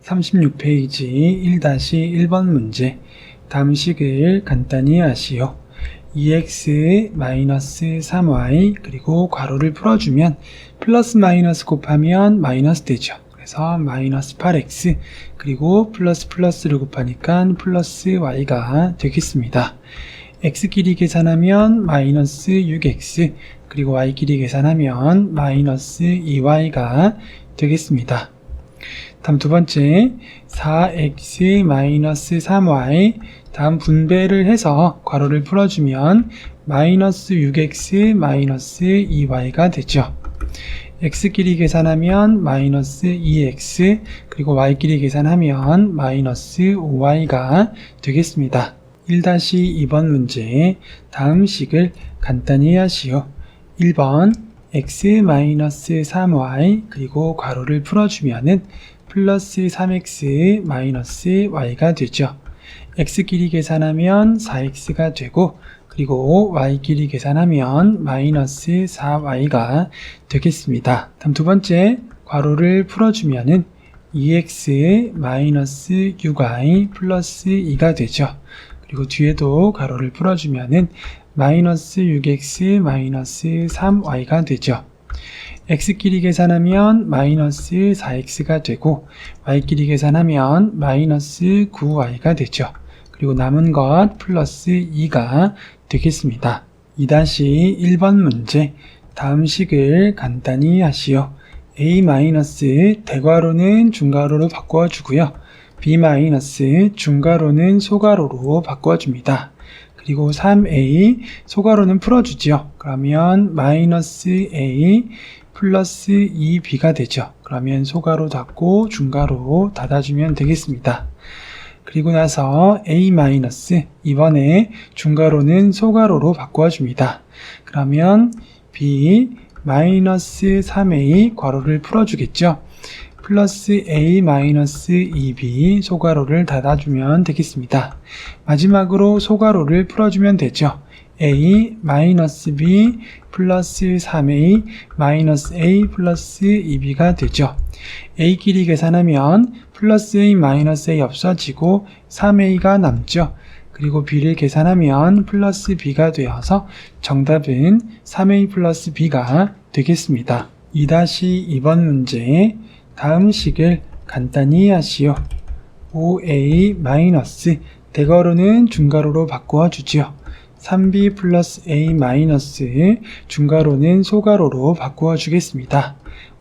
36페이지 1-1번 문제. 다음 식을 간단히 하시오. 2x-3y 그리고 괄호를 풀어주면 플러스 마이너스 곱하면 마이너스 되죠. 그래서 마이너스 8x 그리고 플러스 플러스를 곱하니까 플러스 y가 되겠습니다. x끼리 계산하면 마이너스 6x 그리고 y끼리 계산하면 마이너스 2y가 되겠습니다. 다음 두 번째 4x-3y 다음 분배를 해서 괄호를 풀어주면 마이너스 6x 마이너스 2y가 되죠. x끼리 계산하면 마이너스 2x 그리고 y끼리 계산하면 마이너스 5y가 되겠습니다. 1-2번 문제. 다음 식을 간단히 하시오. 1번 x-3y 그리고 괄호를 풀어주면은 플러스 3x 마이너스 y가 되죠. x끼리 계산하면 4x가 되고 그리고 y끼리 계산하면 마이너스 4y가 되겠습니다. 다음 두 번째 괄호를 풀어주면은 2x 마이너스 6y 플러스 2가 되죠. 그리고 뒤에도 괄호를 풀어주면은 마이너스 6x 마이너스 3y가 되죠. x끼리 계산하면 마이너스 4x가 되고 y끼리 계산하면 마이너스 9y가 되죠. 그리고 남은 것 플러스 2가 되겠습니다. 2-1번 문제. 다음 식을 간단히 하시오. a- 대괄호는 중괄호로 바꿔주고요. b- 중괄호는 소괄호로 바꿔줍니다. 그리고 3a 소괄호는 풀어주지요. 그러면 마이너스 a 플러스 2b가 되죠. 그러면 소괄호 닫고 중괄호 닫아주면 되겠습니다. 그리고 나서 a- 이번에 중괄호는 소괄호로 바꿔줍니다. 그러면 b 마이너스 3a 괄호를 풀어주겠죠. 플러스 a 마이너스 2b 소괄호를 닫아주면 되겠습니다. 마지막으로 소괄호를 풀어주면 되죠. a 마이너스 b 플러스 3a 마이너스 a 플러스 2b가 되죠. a끼리 계산하면 플러스 a 마이너스 a 없어지고 3a가 남죠. 그리고 b를 계산하면 플러스 b가 되어서 정답은 3a 플러스 b가 되겠습니다. 2-2번 문제. 다음 식을 간단히 하시오. 5a 마이너스 대괄호는 중괄호로 바꾸어 주지요. 3b 플러스 a 마이너스 중괄호는 소괄호로 바꾸어 주겠습니다.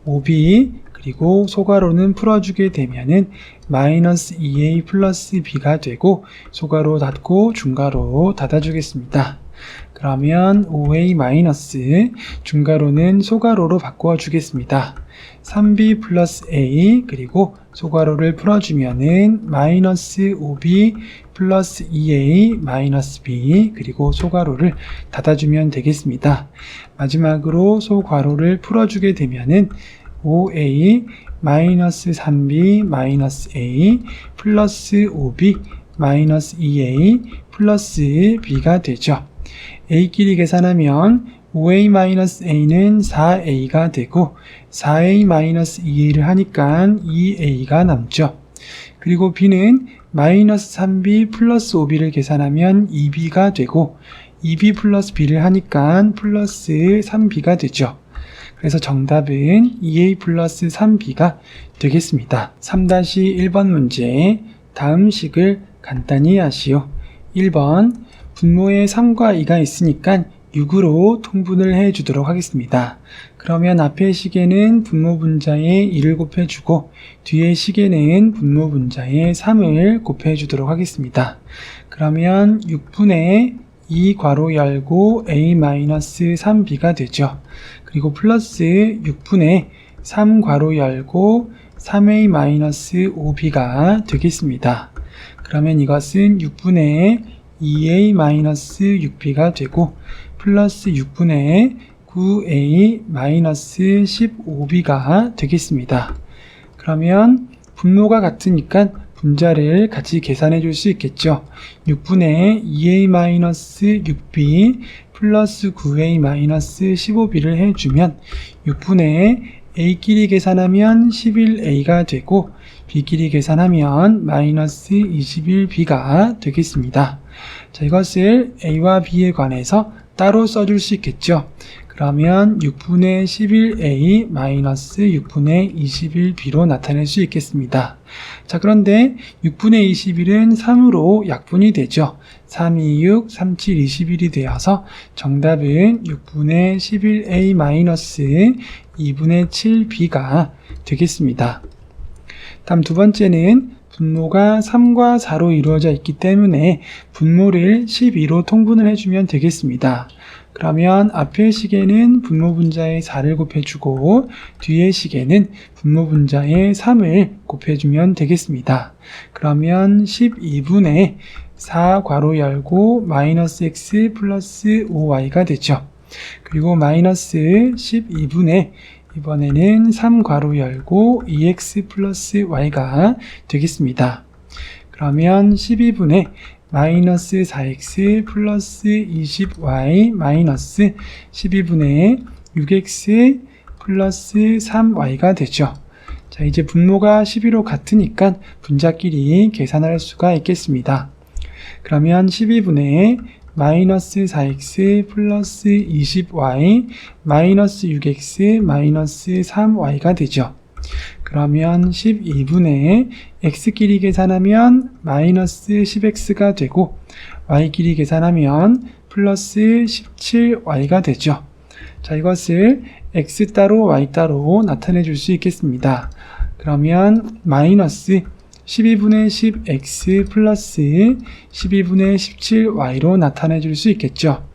5b 그리고 소괄호는 풀어주게 되면은 마이너스 2a 플러스 b가 되고 소괄호 닫고 중괄호 닫아주겠습니다. 그러면 5a 마이너스 중괄호는 소괄호로 바꾸어 주겠습니다. 3b 플러스 a 그리고 소괄호를 풀어주면은 마이너스 5b 플러스 2a 마이너스 b 그리고 소괄호를 닫아주면 되겠습니다. 마지막으로 소괄호를 풀어주게 되면은 5a 마이너스 3b 마이너스 a 플러스 5b 마이너스 2a 플러스 b가 되죠. a끼리 계산하면 5a-a는 4a가 되고 4a-2a를 하니까 2a가 남죠. 그리고 b는 마이너스 3b 플러스 5b를 계산하면 2b가 되고 2b 플러스 b를 하니까 플러스 3b가 되죠. 그래서 정답은 2a 플러스 3b가 되겠습니다. 3-1번 문제. 다음 식을 간단히 하시오. 1번 분모에 3과 2가 있으니까 6으로 통분을 해 주도록 하겠습니다. 그러면 앞의 식에는 분모 분자에 2를 곱해주고 뒤의 식에는 분모 분자에 3을 곱해주도록 하겠습니다. 그러면 6분의 2 괄호 열고 a-3b가 되죠. 그리고 플러스 6분의 3 괄호 열고 3a-5b가 되겠습니다. 그러면 이것은 6분의 2a-6b가 되고 플러스 6분의 9a-15b가 되겠습니다. 그러면 분모가 같으니까 분자를 같이 계산해 줄 수 있겠죠. 6분의 2a-6b 플러스 9a-15b를 해주면 6분의 a끼리 계산하면 11a가 되고 b끼리 계산하면 마이너스 21b가 되겠습니다. 자, 이것을 a와 b에 관해서 따로 써줄 수 있겠죠. 그러면 6분의 11a 마이너스 6분의 21b로 나타낼 수 있겠습니다. 자, 그런데 6분의 21은 3으로 약분이 되죠. 3, 2, 6, 3, 7, 21이 되어서 정답은 6분의 11a 마이너스 2분의 7b가 되겠습니다. 다음 두 번째는 분모가 3과 4로 이루어져 있기 때문에 분모를 12로 통분을 해주면 되겠습니다. 그러면 앞의 식에는 분모 분자에 4를 곱해주고 뒤의 식에는 분모 분자에 3을 곱해주면 되겠습니다. 그러면 12분의 4 괄호 열고 마이너스 x 플러스 5y가 되죠. 그리고 마이너스 12분의 이번에는 3 괄호 열고 2x 플러스 y가 되겠습니다. 그러면 12분의 마이너스 4x 플러스 20y 마이너스 12분의 6x 플러스 3y가 되죠. 자, 이제 분모가 12로 같으니까 분자끼리 계산할 수가 있겠습니다. 그러면 12분의 마이너스 4x 플러스 20y 마이너스 6x 마이너스 3y가 되죠. 그러면 12분의 x끼리 계산하면 마이너스 10x가 되고 y끼리 계산하면 플러스 17y가 되죠. 자, 이것을 x 따로 y 따로 나타내 줄 수 있겠습니다. 그러면 마이너스 12분의 10x 플러스 12분의 17y로 나타내 줄 수 있겠죠.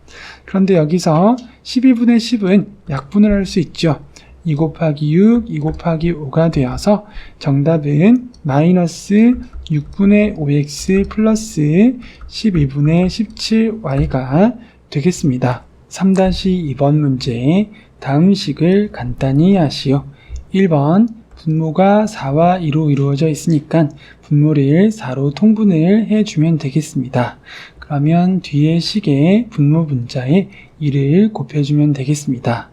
그런데 여기서 12분의 10은 약분을 할 수 있죠. 2 곱하기 6, 2 곱하기 5가 되어서 정답은 마이너스 6분의 5x 플러스 12분의 17y가 되겠습니다. 3-2번 문제, 다음 식을 간단히 하시오. 1번, 분모가 4와 2로 이루어져 있으니까 분모를 4로 통분을 해주면 되겠습니다. 그러면 뒤에 식에 분모 분자에 2를 곱해주면 되겠습니다.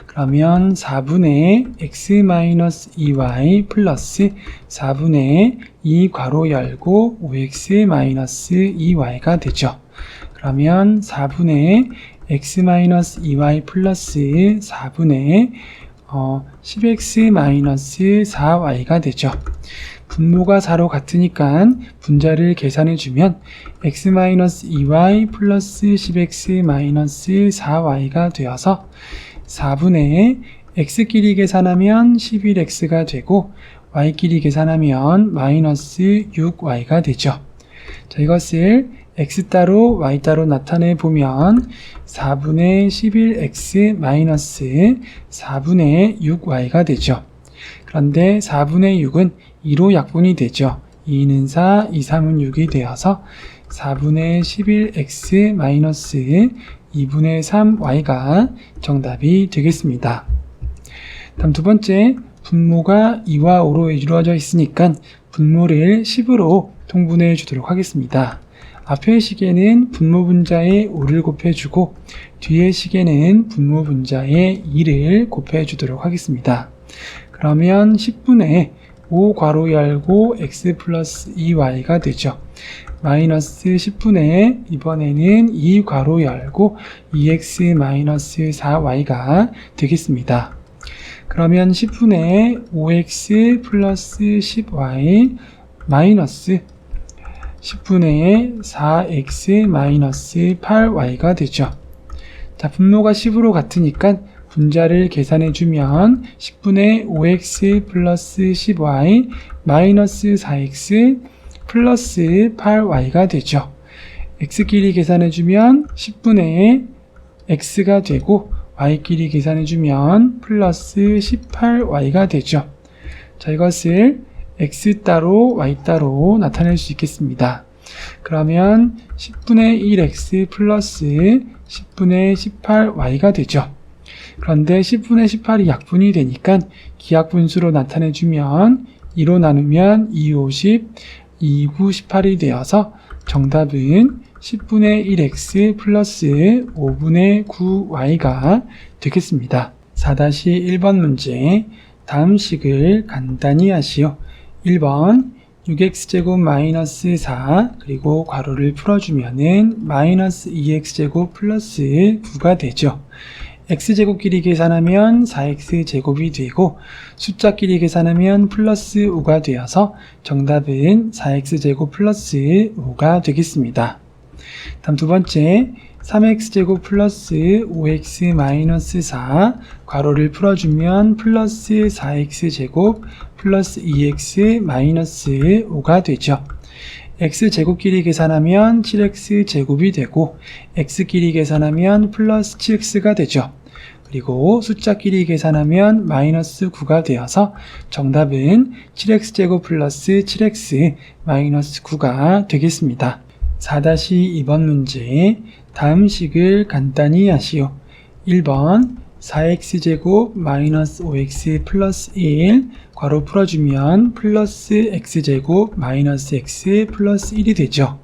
그러면 4분의 x-2y 플러스 4분의 2 괄호 열고 5x-2y가 되죠. 그러면 4분의 x-2y 플러스 4분의 10x-4y가 되죠. 분모가 4로 같으니까 분자를 계산해주면 x-2y 플러스 10x-4y가 되어서 4분의 x끼리 계산하면 11x가 되고 y끼리 계산하면 마이너스 6y가 되죠. 자, 이것을 x 따로 y 따로 나타내 보면 4분의 11x 마이너스 4분의 6y가 되죠. 그런데 4분의 6은 2로 약분이 되죠. 2는 4, 2, 3은 6이 되어서 4분의 11x 마이너스 2분의 3y가 정답이 되겠습니다. 다음 두 번째, 분모가 2와 5로 이루어져 있으니까 분모를 10으로 통분해 주도록 하겠습니다. 앞의 식에는 분모 분자에 5를 곱해주고 뒤의 식에는 분모 분자에 2를 곱해주도록 하겠습니다. 그러면 10분의 5 괄호 열고 x 플러스 2y가 되죠. 마이너스 10분의 이번에는 2 괄호 열고 2x 마이너스 4y가 되겠습니다. 그러면 10분의 5x 플러스 10y 마이너스 10분의 4x 마이너스 8y가 되죠. 자, 분모가 10으로 같으니까 분자를 계산해주면 10분의 5x 플러스 10y 마이너스 4x 플러스 8y가 되죠. x끼리 계산해주면 10분의 x가 되고 y끼리 계산해주면 플러스 18y가 되죠. 자, 이것을 x 따로 y 따로 나타낼 수 있겠습니다. 그러면 10분의 1x 플러스 10분의 18y가 되죠. 그런데 10분의 18이 약분이 되니까 기하분수로 나타내주면 2로 나누면 2, 50, 2, 9, 18이 되어서 정답은 10분의 1x 플러스 5분의 9y가 되겠습니다. 4-1번 문제, 다음 식을 간단히 하시오. 1번 6x제곱 마이너스 4 그리고 괄호를 풀어주면은 마이너스 2x제곱 플러스 9가 되죠. x제곱끼리 계산하면 4x제곱이 되고 숫자끼리 계산하면 플러스 5가 되어서 정답은 4x제곱 플러스 5가 되겠습니다. 다음 두 번째 3x제곱 플러스 5x 마이너스 4 괄호를 풀어주면 플러스 4x제곱 플러스 2x 마이너스 5가 되죠. x제곱끼리 계산하면 7x제곱이 되고 x끼리 계산하면 플러스 7x가 되죠. 그리고 숫자끼리 계산하면 마이너스 9가 되어서 정답은 7x제곱 플러스 7x 마이너스 9가 되겠습니다. 4-2번 문제 다음 식을 간단히 하시오. 1번 4x제곱 마이너스 5x 플러스 1 괄호 풀어주면 플러스 x제곱 마이너스 x 플러스 1이 되죠.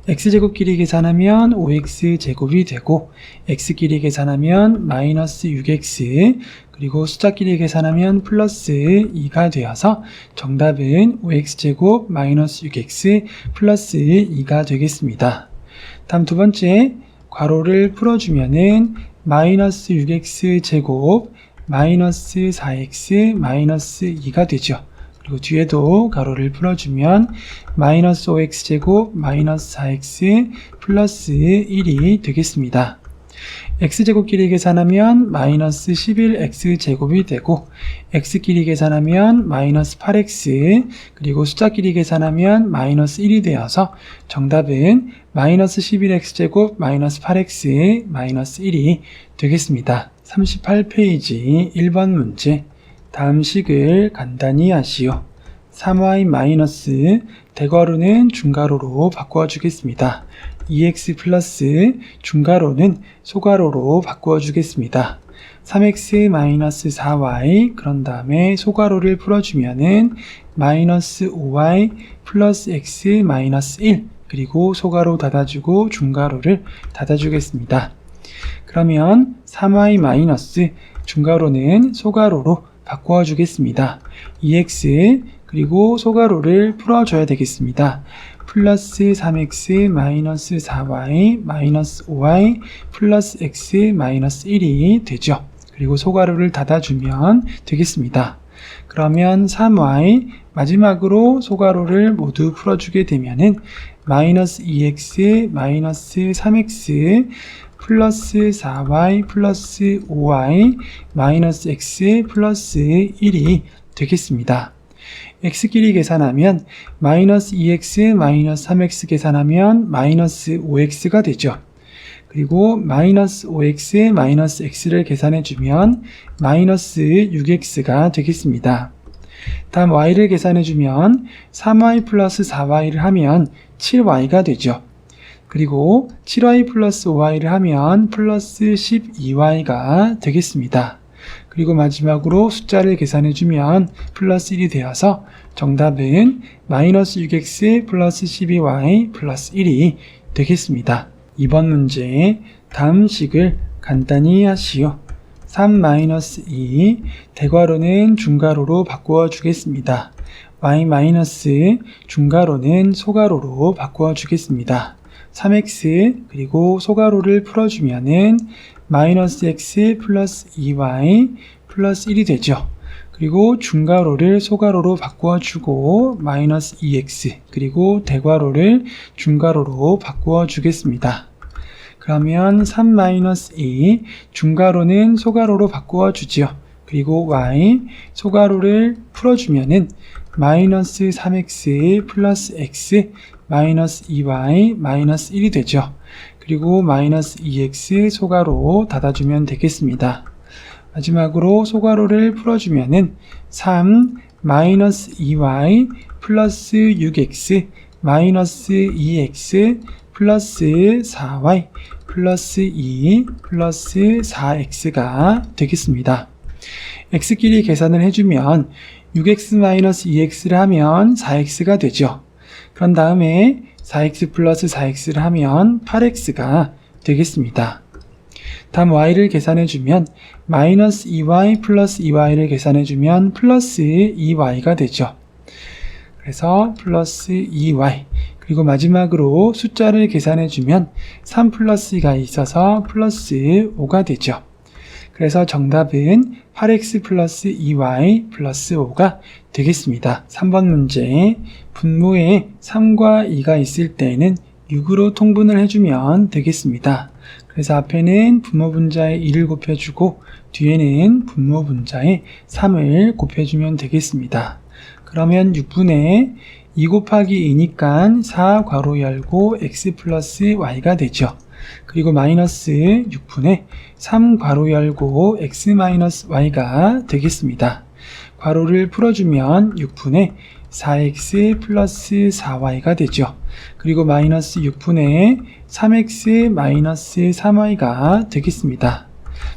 x제곱끼리 계산하면 5x제곱이 되고 x끼리 계산하면 마이너스 6x 그리고 숫자끼리 계산하면 플러스 2가 되어서 정답은 5x제곱 마이너스 6x 플러스 2가 되겠습니다. 다음 두 번째 괄호를 풀어주면은 마이너스 6x제곱 마이너스 4x 마이너스 2가 되죠. 그리고 뒤에도 괄호를 풀어주면 마이너스 5x제곱 마이너스 4x 플러스 1이 되겠습니다. x제곱끼리 계산하면 마이너스 11x제곱이 되고 x끼리 계산하면 마이너스 8x 그리고 숫자끼리 계산하면 마이너스 1이 되어서 정답은 마이너스 11x제곱 마이너스 8x 마이너스 1이 되겠습니다. 38페이지 1번 문제 다음 식을 간단히 하시오. 3y 마이너스 대괄호는 중괄호로 바꾸어 주겠습니다. 2x 플러스 중괄호는 소괄호로 바꾸어 주겠습니다. 3x 마이너스 4y 그런 다음에 소괄호를 풀어주면은 마이너스 5y 플러스 x 마이너스 1 그리고 소괄호 닫아주고 중괄호를 닫아주겠습니다. 그러면 3y 마이너스 중괄호는 소괄호로 바꾸어 주겠습니다. 2x 그리고 소괄호를 풀어줘야 되겠습니다. 플러스 3x 마이너스 4y 마이너스 5y 플러스 x 마이너스 1이 되죠. 그리고 소괄호를 닫아주면 되겠습니다. 그러면 3y 마지막으로 소괄호를 모두 풀어주게 되면은 마이너스 2x 마이너스 3x 플러스 4y 플러스 5y 마이너스 x 플러스 1이 되겠습니다. x끼리 계산하면 마이너스 2x 마이너스 3x 계산하면 마이너스 5x가 되죠. 그리고 마이너스 5x 마이너스 x를 계산해주면 마이너스 6x가 되겠습니다. 다음 y를 계산해주면 3y 플러스 4y를 하면 7y가 되죠. 그리고 7y 플러스 5y를 하면 플러스 12y가 되겠습니다. 그리고 마지막으로 숫자를 계산해주면 플러스 1이 되어서 정답은 마이너스 6x 플러스 12y 플러스 1이 되겠습니다. 2번 문제 다음 식을 간단히 하시오. 3-2 대괄호는 중괄호로 바꾸어 주겠습니다. y 마이너스 중괄호는 소괄호로 바꾸어 주겠습니다. 3x 그리고 소괄호를 풀어주면은 마이너스 x 플러스 2y 플러스 1이 되죠. 그리고 중괄호를 소괄호로 바꾸어주고 마이너스 2x 그리고 대괄호를 중괄호로 바꾸어 주겠습니다. 그러면 3-2 중괄호는 소괄호로 바꾸어 주죠. 그리고 y 소괄호를 풀어주면은 마이너스 3x 플러스 x 마이너스 2y 마이너스 1이 되죠. 그리고 마이너스 2x 소괄호 닫아주면 되겠습니다. 마지막으로 소괄호를 풀어주면은 3 마이너스 2y 플러스 6x 마이너스 2x 플러스 4y 플러스 2 플러스 4x가 되겠습니다. x끼리 계산을 해주면 6x 마이너스 2x를 하면 4x가 되죠. 그런 다음에 4x 플러스 4x를 하면 8x가 되겠습니다. 다음 y를 계산해주면 마이너스 2y 플러스 2y를 계산해주면 플러스 2y가 되죠. 그래서 플러스 2y. 그리고 마지막으로 숫자를 계산해주면 3 플러스 2가 있어서 플러스 5가 되죠. 그래서 정답은 8x 플러스 2y 플러스 5가 되겠습니다. 3번 문제, 분모에 3과 2가 있을 때는 6으로 통분을 해주면 되겠습니다. 그래서 앞에는 분모 분자에 2를 곱해주고 뒤에는 분모 분자에 3을 곱해주면 되겠습니다. 그러면 6분의 2 곱하기 2니까 4 괄호 열고 x 플러스 y가 되죠. 그리고 마이너스 6분의 3 괄호 열고 x 마이너스 y가 되겠습니다. 괄호를 풀어주면 6분의 4x 플러스 4y가 되죠. 그리고 마이너스 6분의 3x 마이너스 3y가 되겠습니다.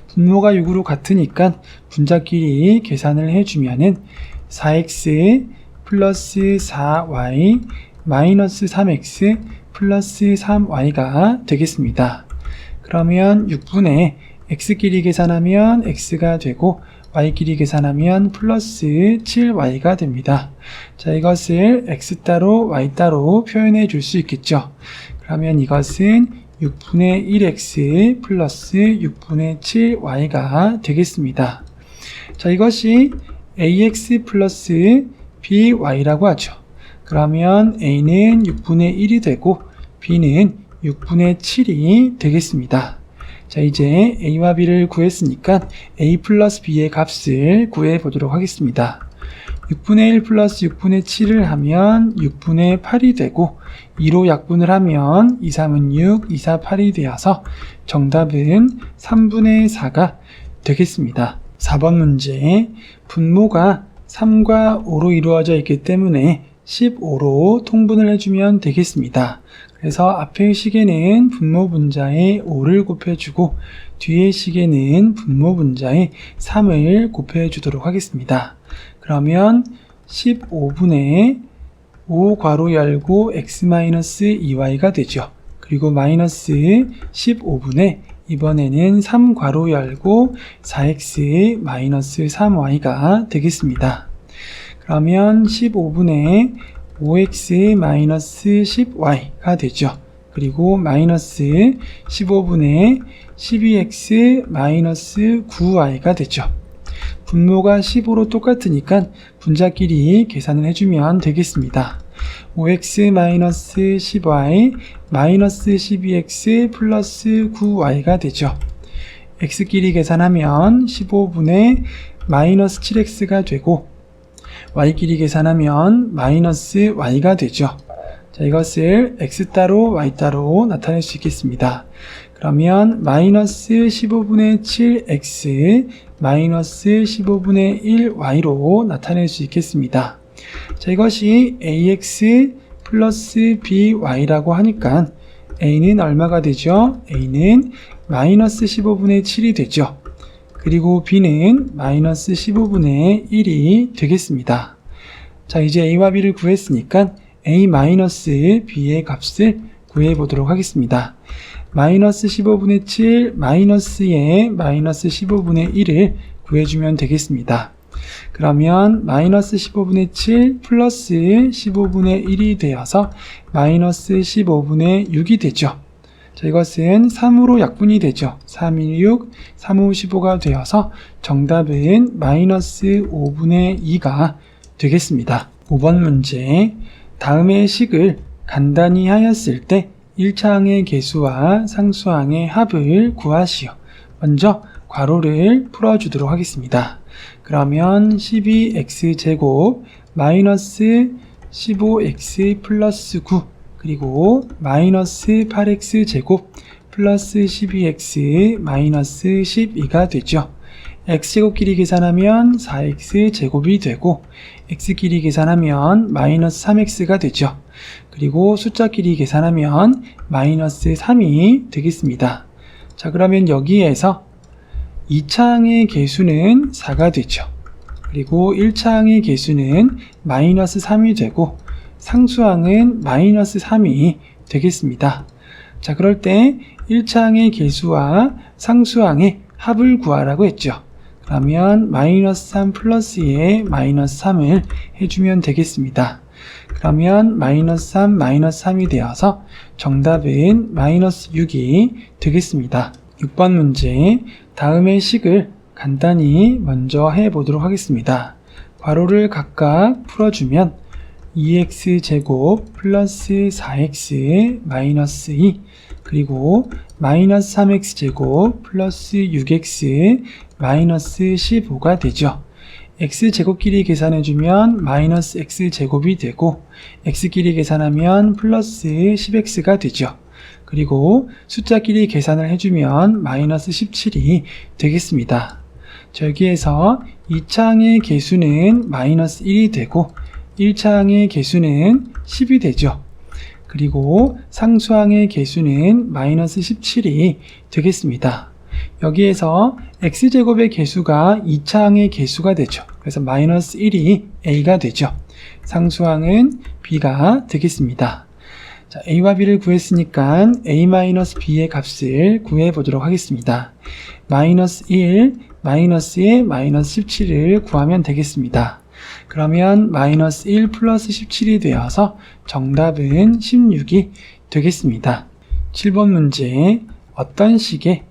분모가 6으로 같으니까 분자끼리 계산을 해주면은 4x 플러스 4y 마이너스 3x 플러스 3y가 되겠습니다. 그러면 6분의 x끼리 계산하면 x가 되고 y끼리 계산하면 플러스 7y가 됩니다. 자, 이것을 x 따로 y 따로 표현해 줄 수 있겠죠. 그러면 이것은 6분의 1x 플러스 6분의 7y가 되겠습니다. 자, 이것이 ax 플러스 by라고 하죠. 그러면 a는 6분의 1이 되고 b는 6분의 7이 되겠습니다. 자, 이제 a와 b를 구했으니까 a 플러스 b의 값을 구해 보도록 하겠습니다. 6분의 1 플러스 6분의 7을 하면 6분의 8이 되고 2로 약분을 하면 2, 3은 6, 2, 4, 8이 되어서 정답은 3분의 4가 되겠습니다. 4번 문제, 분모가 3과 5로 이루어져 있기 때문에 15로 통분을 해주면 되겠습니다. 그래서 앞의 식에는 분모 분자에 5를 곱해주고 뒤의 식에는 분모 분자에 3을 곱해주도록 하겠습니다. 그러면 15분의 5 괄호 열고 x-2y가 되죠. 그리고 마이너스 15분의 이번에는 3 괄호 열고 4x-3y가 되겠습니다. 그러면 15분의 5x-10y가 되죠. 그리고 마이너스 15분의 12x-9y가 되죠. 분모가 15로 똑같으니까 분자끼리 계산을 해주면 되겠습니다. 5x-10y 마이너스 12x 플러스 9y가 되죠. x끼리 계산하면 15분의 마이너스 7x가 되고 y끼리 계산하면 마이너스 y가 되죠. 자, 이것을 x 따로 y 따로 나타낼 수 있겠습니다. 그러면 마이너스 15분의 7x 마이너스 15분의 1y로 나타낼 수 있겠습니다. 자, 이것이 ax 플러스 by라고 하니까 a는 얼마가 되죠? a는 마이너스 15분의 7이 되죠. 그리고 b는 마이너스 15분의 1이 되겠습니다. 자, 이제 a와 b를 구했으니까 a 마이너스 b의 값을 구해보도록 하겠습니다. 마이너스 15분의 7 마이너스에 마이너스 15분의 1을 구해주면 되겠습니다. 그러면 마이너스 15분의 7 플러스 15분의 1이 되어서 마이너스 15분의 6이 되죠. 자, 이것은 3으로 약분이 되죠. 3, 1, 6, 3, 5, 15가 되어서 정답은 마이너스 5분의 2가 되겠습니다. 5번 문제, 다음의 식을 간단히 하였을 때 1차항의 개수와 상수항의 합을 구하시오. 먼저 괄호를 풀어주도록 하겠습니다. 그러면 12x제곱 마이너스 15x 플러스 9 그리고 마이너스 8x제곱 플러스 12x 마이너스 12가 되죠. x제곱끼리 계산하면 4x제곱이 되고 x끼리 계산하면 마이너스 3x가 되죠. 그리고 숫자끼리 계산하면 마이너스 3이 되겠습니다. 자, 그러면 여기에서 2차항의 개수는 4가 되죠. 그리고 1차항의 개수는 마이너스 3이 되고 상수항은 마이너스 3이 되겠습니다. 자, 그럴 때 1차항의 개수와 상수항의 합을 구하라고 했죠. 그러면 마이너스 3 플러스 2에 마이너스 3을 해주면 되겠습니다. 그러면 마이너스 3, 마이너스 3이 되어서 정답은 마이너스 6이 되겠습니다. 6번 문제, 다음의 식을 간단히 먼저 해보도록 하겠습니다. 괄호를 각각 풀어주면 2x제곱 플러스 4x 마이너스 2 그리고 마이너스 3x제곱 플러스 6x 마이너스 15가 되죠. x제곱끼리 계산해주면 마이너스 x제곱이 되고 x끼리 계산하면 플러스 10x가 되죠. 그리고 숫자끼리 계산을 해주면 마이너스 17이 되겠습니다. 여기에서 2차항의 개수는 마이너스 1이 되고 1차항의 개수는 10이 되죠. 그리고 상수항의 개수는 마이너스 17이 되겠습니다. 여기에서 x제곱의 개수가 2차항의 개수가 되죠. 그래서 마이너스 1이 a가 되죠. 상수항은 b가 되겠습니다. 자, a와 b를 구했으니까 a-b의 값을 구해보도록 하겠습니다. 마이너스 1, 마이너스에 마이너스 17을 구하면 되겠습니다. 그러면 마이너스 1 플러스 17이 되어서 정답은 16이 되겠습니다. 7번 문제, 어떤 식에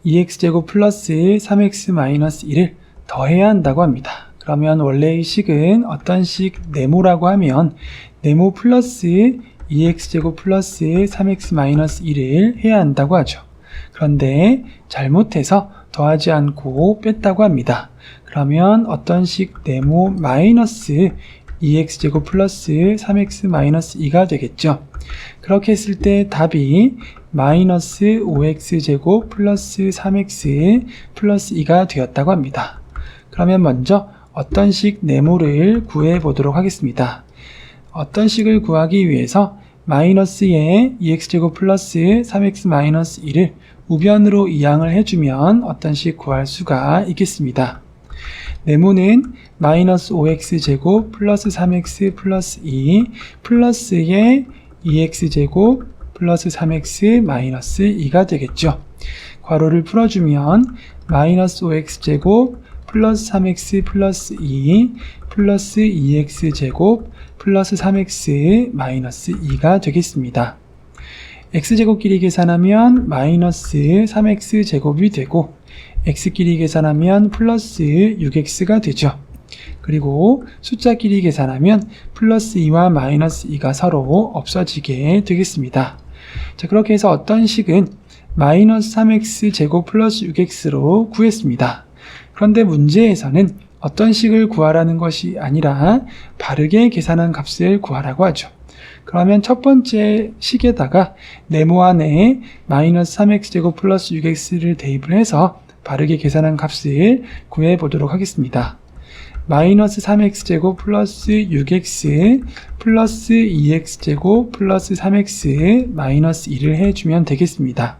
2x제곱 플러스 3x 마이너스 1을 더해야 한다고 합니다. 그러면 원래의 식은 어떤 식 네모라고 하면 네모 플러스 2x제곱 플러스 3x 마이너스 1을 해야 한다고 하죠. 그런데 잘못해서 더하지 않고 뺐다고 합니다. 그러면 어떤 식 네모 마이너스 2x제곱 플러스 3x 마이너스 2가 되겠죠. 그렇게 했을 때 답이 마이너스 5x제곱 플러스 3x 플러스 2가 되었다고 합니다. 그러면 먼저 어떤 식 네모를 구해 보도록 하겠습니다. 어떤 식을 구하기 위해서 마이너스에 2x제곱 플러스 3x 마이너스 2를 우변으로 이항을 해주면 어떤 식 구할 수가 있겠습니다. 네모는 마이너스 5x제곱 플러스 3x 플러스 2 플러스에 2x제곱 플러스 3x 마이너스 2가 되겠죠. 괄호를 풀어주면 마이너스 5x제곱 플러스 3x 플러스 2 플러스 2x제곱 플러스 3x 마이너스 2가 되겠습니다. x제곱끼리 계산하면 마이너스 3x제곱이 되고 x끼리 계산하면 플러스 6x가 되죠. 그리고 숫자끼리 계산하면 플러스 2와 마이너스 2가 서로 없어지게 되겠습니다. 자, 그렇게 해서 어떤 식은 마이너스 3x제곱 플러스 6x로 구했습니다. 그런데 문제에서는 어떤 식을 구하라는 것이 아니라 바르게 계산한 값을 구하라고 하죠. 그러면 첫 번째 식에다가 네모 안에 마이너스 3x제곱 플러스 6x를 대입을 해서 바르게 계산한 값을 구해 보도록 하겠습니다. 마이너스 3x제곱 플러스 6x 플러스 2x제곱 플러스 3x 마이너스 2를 해주면 되겠습니다.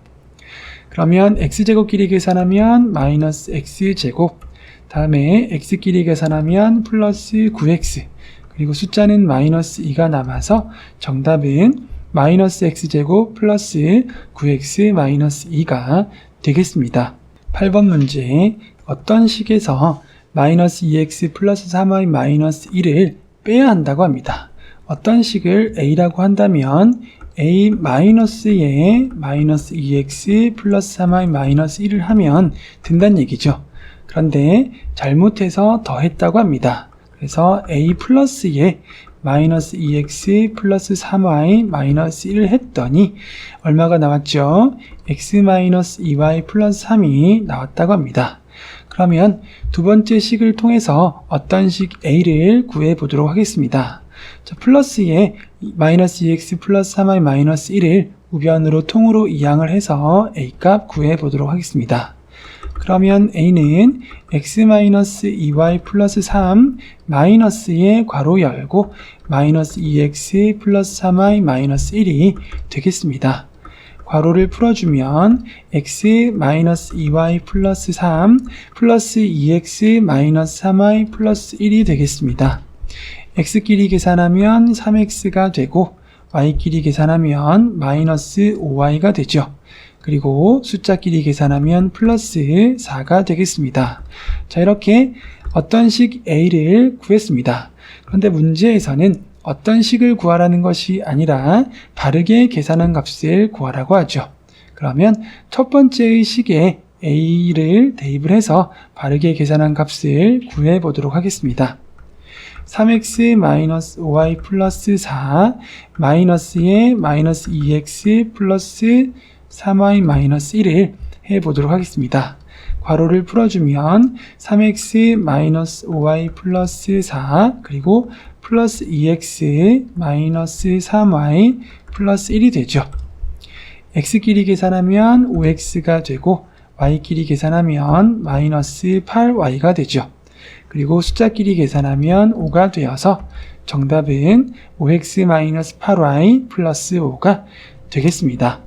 그러면 x제곱끼리 계산하면 마이너스 x제곱, 다음에 x끼리 계산하면 플러스 9x, 그리고 숫자는 마이너스 2가 남아서 정답은 마이너스 x제곱 플러스 9x 마이너스 2가 되겠습니다. 8번 문제, 어떤 식에서 마이너스 2x 플러스 3y 마이너스 1을 빼야 한다고 합니다. 어떤 식을 a라고 한다면 a 마이너스에 마이너스 2x 플러스 3y 마이너스 1을 하면 된다는 얘기죠. 그런데 잘못해서 더했다고 합니다. 그래서 a 플러스에 마이너스 2x 플러스 3y 마이너스 1을 했더니 얼마가 나왔죠? x 마이너스 2y 플러스 3이 나왔다고 합니다. 그러면 두 번째 식을 통해서 어떤 식 a를 구해 보도록 하겠습니다. 자, 플러스에 마이너스 2x 플러스 3y 마이너스 1을 우변으로 통으로 이항을 해서 a 값 구해 보도록 하겠습니다. 그러면 a는 x-2y 플러스 3 마이너스에 괄호 열고 마이너스 2x 플러스 3y 마이너스 1이 되겠습니다. 괄호를 풀어주면 x-2y 플러스 3 플러스 2x 마이너스 3y 플러스 1이 되겠습니다. x끼리 계산하면 3x가 되고 y끼리 계산하면 마이너스 5y가 되죠. 그리고 숫자끼리 계산하면 플러스 4가 되겠습니다. 자, 이렇게 어떤 식 a를 구했습니다. 그런데 문제에서는 어떤 식을 구하라는 것이 아니라 바르게 계산한 값을 구하라고 하죠. 그러면 첫 번째의 식에 a를 대입을 해서 바르게 계산한 값을 구해 보도록 하겠습니다. 3x-5y 플러스 4 마이너스에 마이너스 2x 플러스 3y 마이너스 1을 해보도록 하겠습니다. 괄호를 풀어주면 3x-5y 플러스 4 그리고 플러스 2x 마이너스 3y 플러스 1이 되죠. x끼리 계산하면 5x가 되고 y끼리 계산하면 마이너스 8y가 되죠. 그리고 숫자끼리 계산하면 5가 되어서 정답은 5x-8y 플러스 5가 되겠습니다.